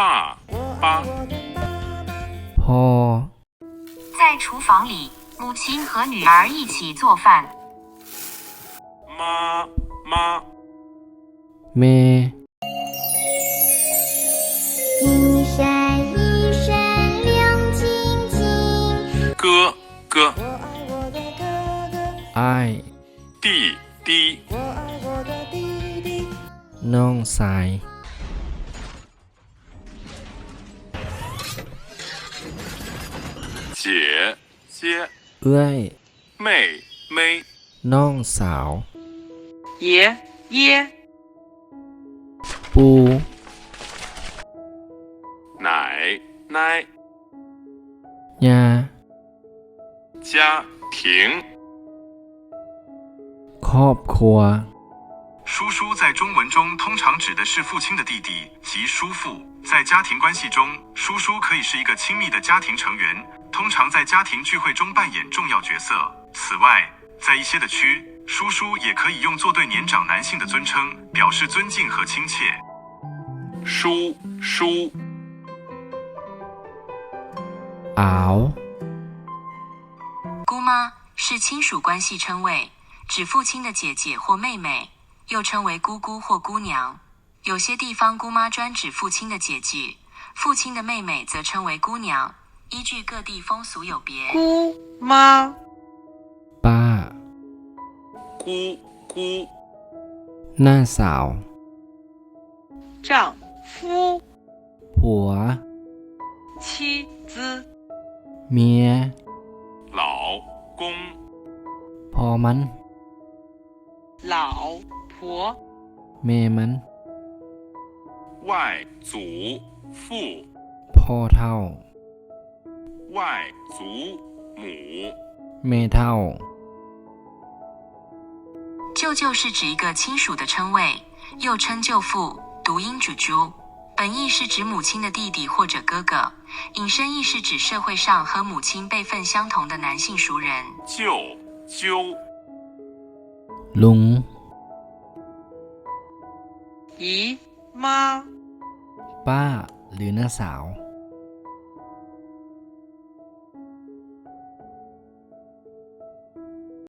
爸爸。พ่อ在厨房里，母亲和女儿一起做饭。妈妈。แม่ 一闪一闪亮晶晶，哥哥。我爱我的哥哥， อ้าย 弟弟。我爱我的弟弟。 น้องสาย 姐姐。 เอื้อย 妹妹。 น้องสาว 爷爷。 ปู 奶奶。 ยา 家庭。 ครอบครัว 叔叔在中文中通常指的是父亲的弟弟及叔父。在家庭关系中，叔叔可以是一个亲密的家庭成员，通常在家庭聚会中扮演重要角色。此外，在一些的区，叔叔也可以用作对年长男性的尊称，表示尊敬和亲切。叔叔。 อาว 姑妈是亲属关系称谓，指父亲的姐姐或妹妹，又称为姑姑或姑娘。有些地方姑妈专指父亲的姐姐，父亲的妹妹则称为姑娘，依据各地风俗有别。姑妈。 ป้า 姑姑。 น้าสาว 丈夫。 ผัว 妻子。 เมีย 老公。 พ่อมัน 老婆。 แม่มัน 外祖父。 พ่อเฒ่า 外祖母。 แม่เฒ่า 舅舅是指一个亲属的称谓，又称舅父，读音主珠，本意是指母亲的弟弟或者哥哥，引申义是指社会上和母亲辈分相同的男性熟人。舅舅。 ลุง 姨妈。 ป้า หรือน้าสาว